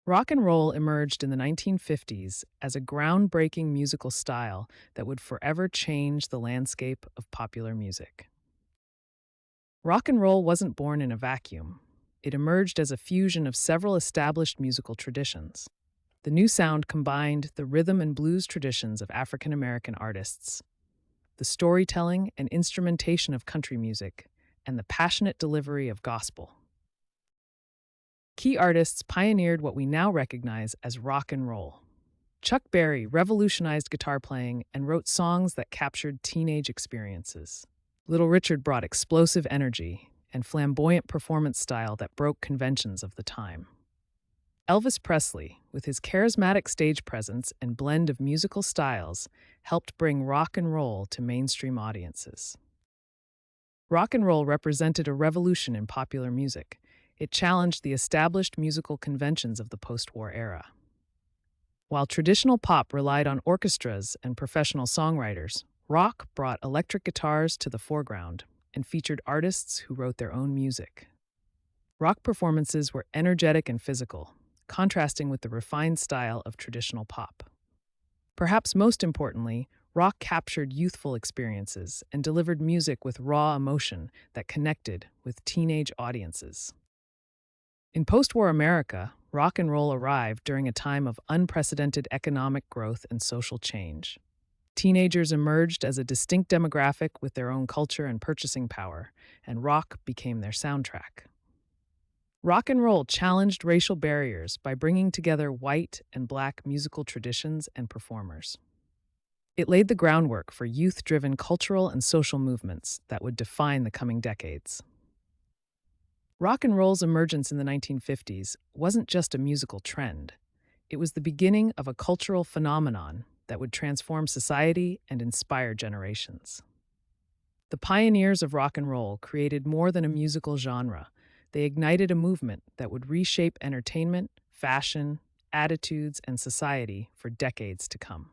Rock and roll emerged in the 1950s as a groundbreaking musical style that would forever change the landscape of popular music. Rock and roll wasn't born in a vacuum. It emerged as a fusion of several established musical traditions. The new sound combined the rhythm and blues traditions of African American artists, the storytelling and instrumentation of country music, and the passionate delivery of gospel. Key artists pioneered what we now recognize as rock and roll. Chuck Berry revolutionized guitar playing and wrote songs that captured teenage experiences. Little Richard brought explosive energy and flamboyant performance style that broke conventions of the time. Elvis Presley, with his charismatic stage presence and blend of musical styles, helped bring rock and roll to mainstream audiences. Rock and roll represented a revolution in popular music. It challenged the established musical conventions of the post-war era. While traditional pop relied on orchestras and professional songwriters, rock brought electric guitars to the foreground and featured artists who wrote their own music. Rock performances were energetic and physical, contrasting with the refined style of traditional pop. Perhaps most importantly, rock captured youthful experiences and delivered music with raw emotion that connected with teenage audiences. In post-war America, rock and roll arrived during a time of unprecedented economic growth and social change. Teenagers emerged as a distinct demographic with their own culture and purchasing power, and rock became their soundtrack. Rock and roll challenged racial barriers by bringing together white and black musical traditions and performers. It laid the groundwork for youth-driven cultural and social movements that would define the coming decades. Rock and roll's emergence in the 1950s wasn't just a musical trend. It was the beginning of a cultural phenomenon that would transform society and inspire generations. The pioneers of rock and roll created more than a musical genre. They ignited a movement that would reshape entertainment, fashion, attitudes, and society for decades to come.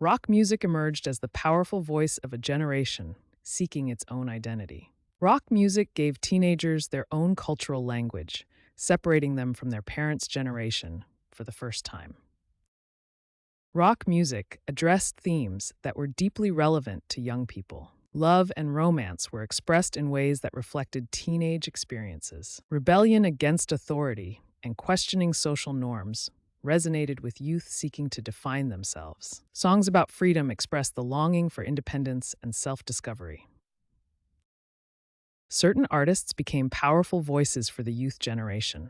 Rock music emerged as the powerful voice of a generation seeking its own identity. Rock music gave teenagers their own cultural language, separating them from their parents' generation for the first time. Rock music addressed themes that were deeply relevant to young people. Love and romance were expressed in ways that reflected teenage experiences. Rebellion against authority and questioning social norms resonated with youth seeking to define themselves. Songs about freedom expressed the longing for independence and self-discovery. Certain artists became powerful voices for the youth generation.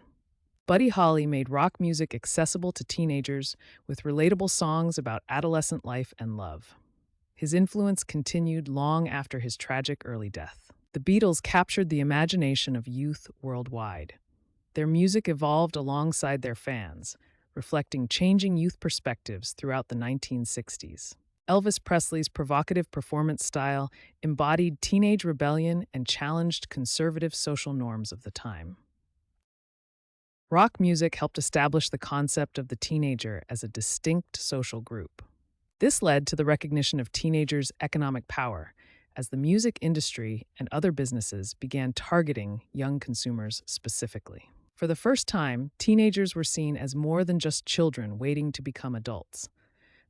Buddy Holly made rock music accessible to teenagers with relatable songs about adolescent life and love. His influence continued long after his tragic early death. The Beatles captured the imagination of youth worldwide. Their music evolved alongside their fans, reflecting changing youth perspectives throughout the 1960s. Elvis Presley's provocative performance style embodied teenage rebellion and challenged conservative social norms of the time. Rock music helped establish the concept of the teenager as a distinct social group. This led to the recognition of teenagers' economic power as the music industry and other businesses began targeting young consumers specifically. For the first time, teenagers were seen as more than just children waiting to become adults.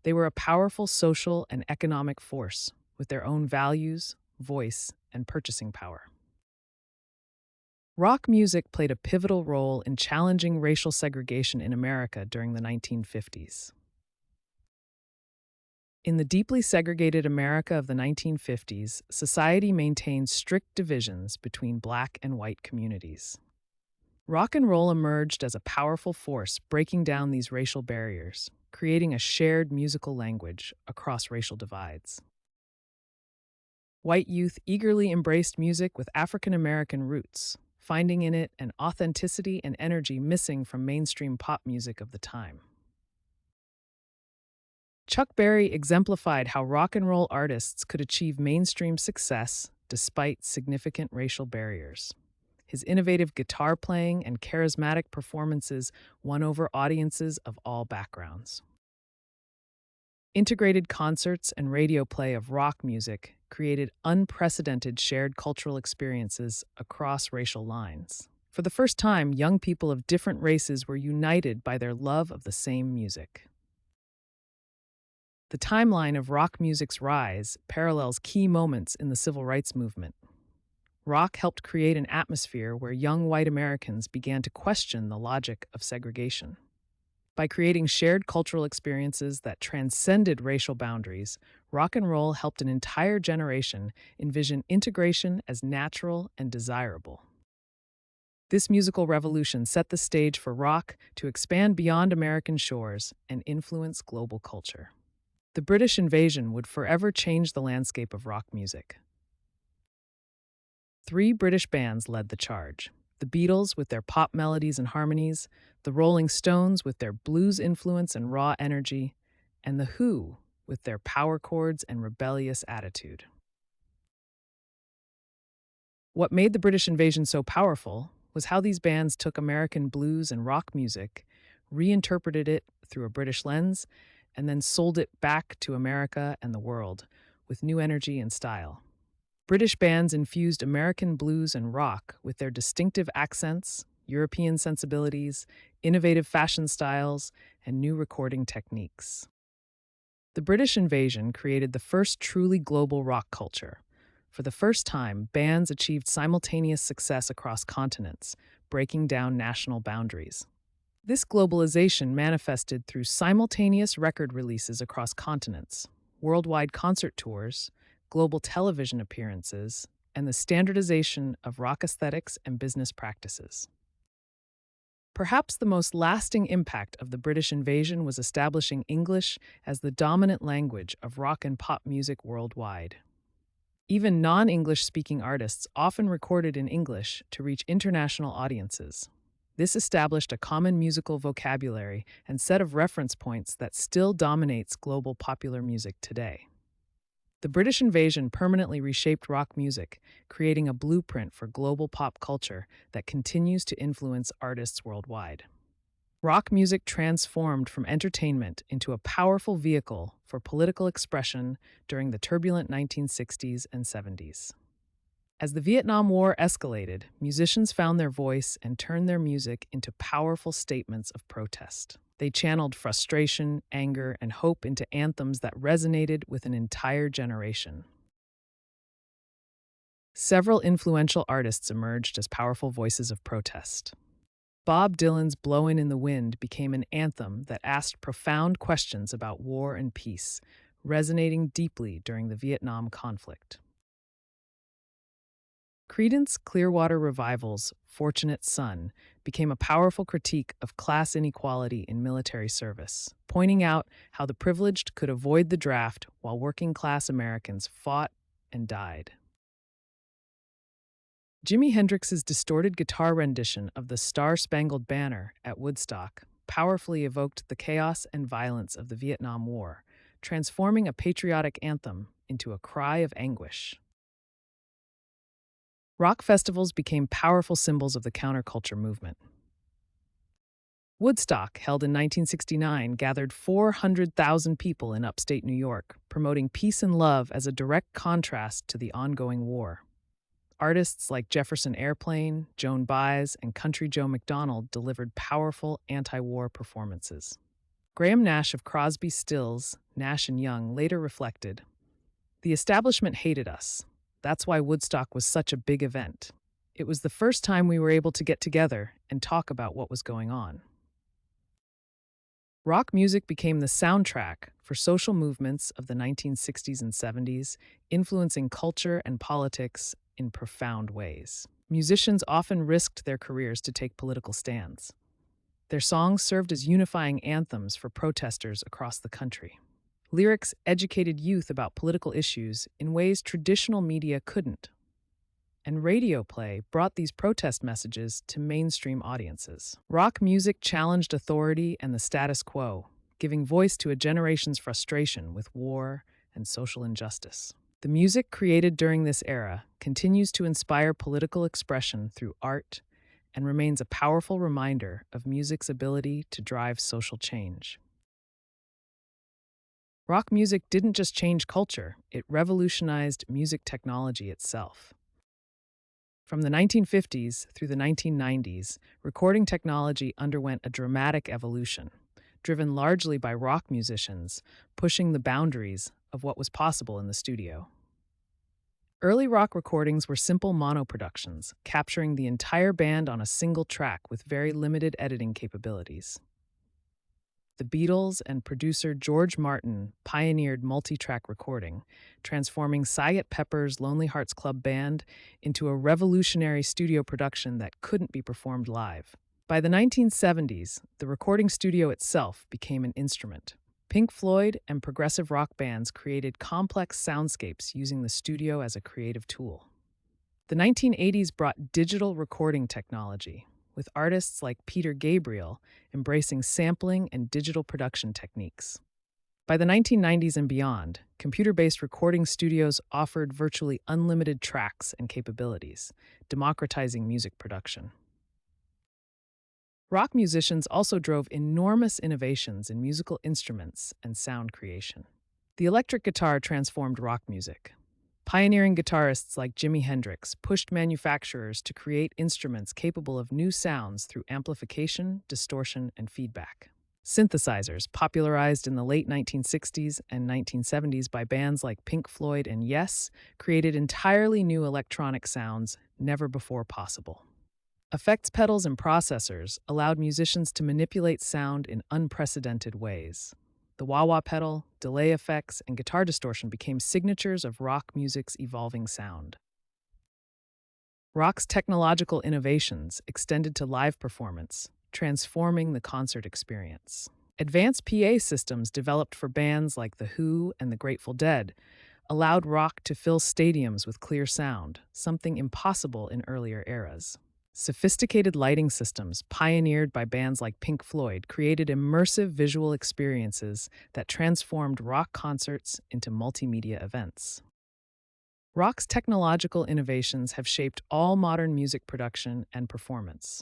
They were a powerful social and economic force with their own values, voice, and purchasing power. Rock music played a pivotal role in challenging racial segregation in America during the 1950s. In the deeply segregated America of the 1950s, society maintained strict divisions between black and white communities. Rock and roll emerged as a powerful force breaking down these racial barriers, creating a shared musical language across racial divides. White youth eagerly embraced music with African American roots, finding in it an authenticity and energy missing from mainstream pop music of the time. Chuck Berry exemplified how rock and roll artists could achieve mainstream success despite significant racial barriers. His innovative guitar playing and charismatic performances won over audiences of all backgrounds. Integrated concerts and radio play of rock music created unprecedented shared cultural experiences across racial lines. For the first time, young people of different races were united by their love of the same music. The timeline of rock music's rise parallels key moments in the civil rights movement. Rock helped create an atmosphere where young white Americans began to question the logic of segregation. By creating shared cultural experiences that transcended racial boundaries, rock and roll helped an entire generation envision integration as natural and desirable. This musical revolution set the stage for rock to expand beyond American shores and influence global culture. The British invasion would forever change the landscape of rock music. Three British bands led the charge: the Beatles with their pop melodies and harmonies, the Rolling Stones with their blues influence and raw energy, and the Who with their power chords and rebellious attitude. What made the British invasion so powerful was how these bands took American blues and rock music, reinterpreted it through a British lens, and then sold it back to America and the world with new energy and style. British bands infused American blues and rock with their distinctive accents, European sensibilities, innovative fashion styles, and new recording techniques. The British invasion created the first truly global rock culture. For the first time, bands achieved simultaneous success across continents, breaking down national boundaries. This globalization manifested through simultaneous record releases across continents, worldwide concert tours, global television appearances, and the standardization of rock aesthetics and business practices. Perhaps the most lasting impact of the British invasion was establishing English as the dominant language of rock and pop music worldwide. Even non-English speaking artists often recorded in English to reach international audiences. This established a common musical vocabulary and set of reference points that still dominates global popular music today. The British invasion permanently reshaped rock music, creating a blueprint for global pop culture that continues to influence artists worldwide. Rock music transformed from entertainment into a powerful vehicle for political expression during the turbulent 1960s and 70s. As the Vietnam War escalated, musicians found their voice and turned their music into powerful statements of protest. They channeled frustration, anger, and hope into anthems that resonated with an entire generation. Several influential artists emerged as powerful voices of protest. Bob Dylan's "Blowin' in the Wind" became an anthem that asked profound questions about war and peace, resonating deeply during the Vietnam conflict. Creedence Clearwater Revival's "Fortunate Son" became a powerful critique of class inequality in military service, pointing out how the privileged could avoid the draft while working-class Americans fought and died. Jimi Hendrix's distorted guitar rendition of the Star-Spangled Banner at Woodstock powerfully evoked the chaos and violence of the Vietnam War, transforming a patriotic anthem into a cry of anguish. Rock festivals became powerful symbols of the counterculture movement. Woodstock, held in 1969, gathered 400,000 people in upstate New York, promoting peace and love as a direct contrast to the ongoing war. Artists like Jefferson Airplane, Joan Baez, and Country Joe McDonald delivered powerful anti-war performances. Graham Nash of Crosby, Stills, Nash and Young later reflected, "The establishment hated us. That's why Woodstock was such a big event. It was the first time we were able to get together and talk about what was going on." Rock music became the soundtrack for social movements of the 1960s and 70s, influencing culture and politics in profound ways. Musicians often risked their careers to take political stands. Their songs served as unifying anthems for protesters across the country. Lyrics educated youth about political issues in ways traditional media couldn't. And radio play brought these protest messages to mainstream audiences. Rock music challenged authority and the status quo, giving voice to a generation's frustration with war and social injustice. The music created during this era continues to inspire political expression through art and remains a powerful reminder of music's ability to drive social change. Rock music didn't just change culture, it revolutionized music technology itself. From the 1950s through the 1990s, recording technology underwent a dramatic evolution, driven largely by rock musicians pushing the boundaries of what was possible in the studio. Early rock recordings were simple mono productions, capturing the entire band on a single track with very limited editing capabilities. The Beatles and producer George Martin pioneered multi-track recording, transforming Sgt. Pepper's Lonely Hearts Club Band into a revolutionary studio production that couldn't be performed live. By the 1970s, the recording studio itself became an instrument. Pink Floyd and progressive rock bands created complex soundscapes using the studio as a creative tool. The 1980s brought digital recording technology, with artists like Peter Gabriel embracing sampling and digital production techniques. By the 1990s and beyond, computer-based recording studios offered virtually unlimited tracks and capabilities, democratizing music production. Rock musicians also drove enormous innovations in musical instruments and sound creation. The electric guitar transformed rock music. Pioneering guitarists like Jimi Hendrix pushed manufacturers to create instruments capable of new sounds through amplification, distortion, and feedback. Synthesizers, popularized in the late 1960s and 1970s by bands like Pink Floyd and Yes, created entirely new electronic sounds never before possible. Effects pedals and processors allowed musicians to manipulate sound in unprecedented ways. The wah-wah pedal, delay effects, and guitar distortion became signatures of rock music's evolving sound. Rock's technological innovations extended to live performance, transforming the concert experience. Advanced PA systems developed for bands like The Who and the Grateful Dead allowed rock to fill stadiums with clear sound, something impossible in earlier eras. Sophisticated lighting systems, pioneered by bands like Pink Floyd, created immersive visual experiences that transformed rock concerts into multimedia events. Rock's technological innovations have shaped all modern music production and performance.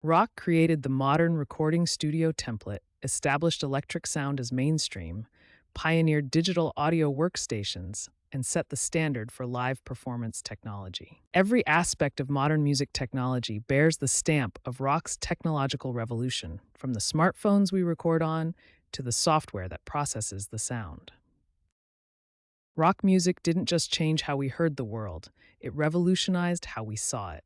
Rock created the modern recording studio template, established electric sound as mainstream, pioneered digital audio workstations, and set the standard for live performance technology. Every aspect of modern music technology bears the stamp of rock's technological revolution, from the smartphones we record on to the software that processes the sound. Rock music didn't just change how we heard the world, it revolutionized how we saw it.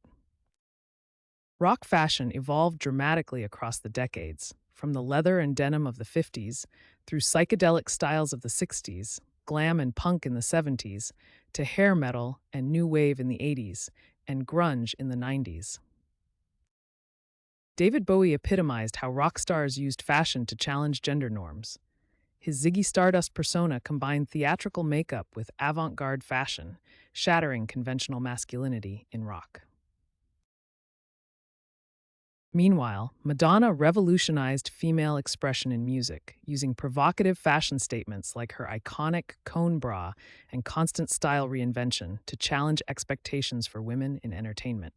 Rock fashion evolved dramatically across the decades, from the leather and denim of the 50s through psychedelic styles of the 60s, glam and punk in the 70s, to hair metal and new wave in the 80s, and grunge in the 90s. David Bowie epitomized how rock stars used fashion to challenge gender norms. His Ziggy Stardust persona combined theatrical makeup with avant-garde fashion, shattering conventional masculinity in rock. Meanwhile, Madonna revolutionized female expression in music, using provocative fashion statements like her iconic cone bra and constant style reinvention to challenge expectations for women in entertainment.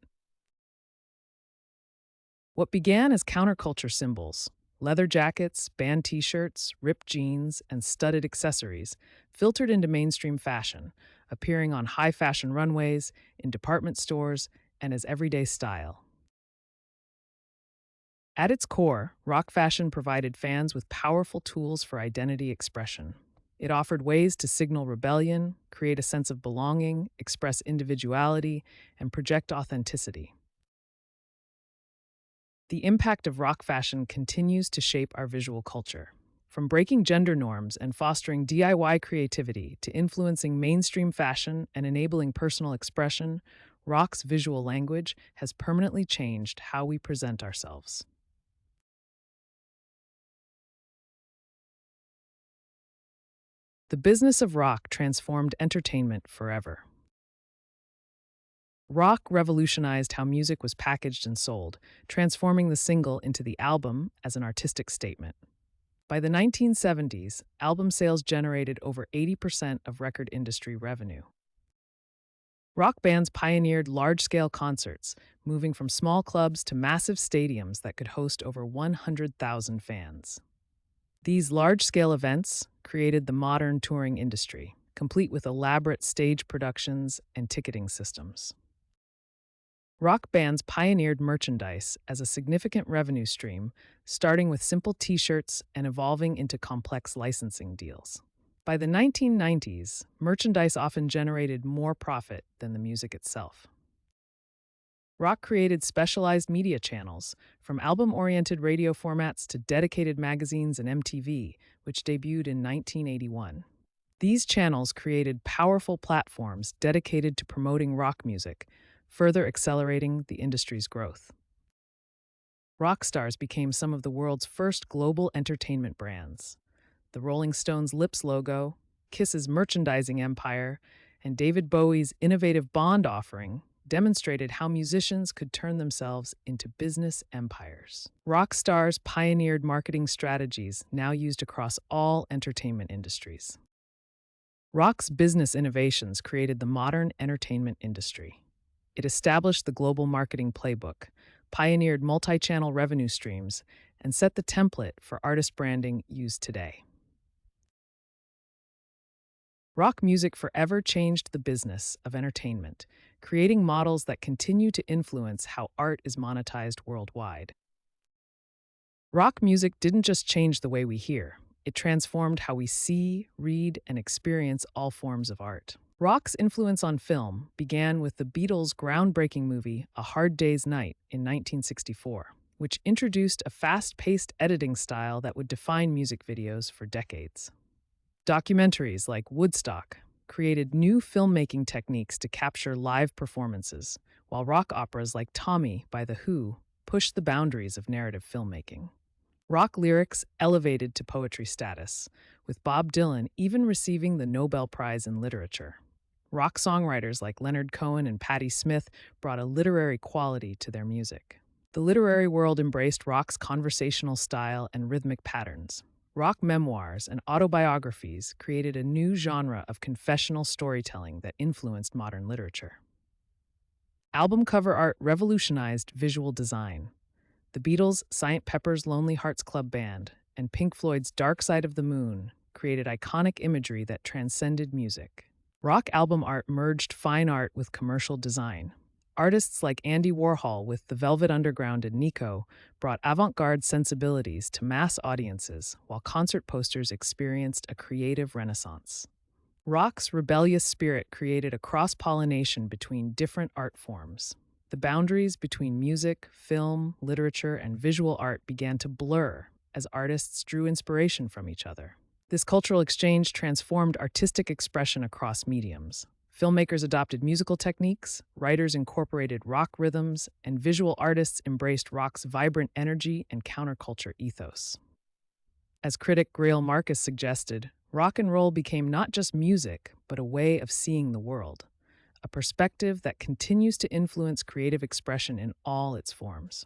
What began as counterculture symbols, leather jackets, band t-shirts, ripped jeans, and studded accessories, filtered into mainstream fashion, appearing on high-fashion runways, in department stores, and as everyday style. At its core, rock fashion provided fans with powerful tools for identity expression. It offered ways to signal rebellion, create a sense of belonging, express individuality, and project authenticity. The impact of rock fashion continues to shape our visual culture. From breaking gender norms and fostering DIY creativity to influencing mainstream fashion and enabling personal expression, rock's visual language has permanently changed how we present ourselves. The business of rock transformed entertainment forever. Rock revolutionized how music was packaged and sold, transforming the single into the album as an artistic statement. By the 1970s, album sales generated over 80% of record industry revenue. Rock bands pioneered large-scale concerts, moving from small clubs to massive stadiums that could host over 100,000 fans. These large-scale events created the modern touring industry, complete with elaborate stage productions and ticketing systems. Rock bands pioneered merchandise as a significant revenue stream, starting with simple t shirts and evolving into complex licensing deals. By the 1990s, merchandise often generated more profit than the music itself. Rock created specialized media channels, from album oriented radio formats to dedicated magazines and MTV, which debuted in 1981. These channels created powerful platforms dedicated to promoting rock music, further accelerating the industry's growth. Rock stars became some of the world's first global entertainment brands. The Rolling Stones' Lips logo, Kiss's merchandising empire, and David Bowie's innovative Bond offering demonstrated how musicians could turn themselves into business empires. Rock stars pioneered marketing strategies now used across all entertainment industries. Rock's business innovations created the modern entertainment industry. It established the global marketing playbook, pioneered multi-channel revenue streams, and set the template for artist branding used today. Rock music forever changed the business of entertainment, creating models that continue to influence how art is monetized worldwide. Rock music didn't just change the way we hear, it transformed how we see, read, and experience all forms of art. Rock's influence on film began with the Beatles' groundbreaking movie A Hard Day's Night in 1964, which introduced a fast-paced editing style that would define music videos for decades. Documentaries like Woodstock created new filmmaking techniques to capture live performances, while rock operas like Tommy by The Who pushed the boundaries of narrative filmmaking. Rock lyrics elevated to poetry status, with Bob Dylan even receiving the Nobel Prize in Literature. Rock songwriters like Leonard Cohen and Patti Smith brought a literary quality to their music. The literary world embraced rock's conversational style and rhythmic patterns. Rock memoirs and autobiographies created a new genre of confessional storytelling that influenced modern literature. Album cover art revolutionized visual design. The Beatles' Sgt. Pepper's Lonely Hearts Club Band and Pink Floyd's Dark Side of the Moon created iconic imagery that transcended music. Rock album art merged fine art with commercial design. Artists like Andy Warhol with The Velvet Underground and Nico brought avant-garde sensibilities to mass audiences, while concert posters experienced a creative renaissance. Rock's rebellious spirit created a cross-pollination between different art forms. The boundaries between music, film, literature, and visual art began to blur as artists drew inspiration from each other. This cultural exchange transformed artistic expression across mediums. Filmmakers adopted musical techniques, writers incorporated rock rhythms, and visual artists embraced rock's vibrant energy and counterculture ethos. As critic Greil Marcus suggested, rock and roll became not just music, but a way of seeing the world, a perspective that continues to influence creative expression in all its forms.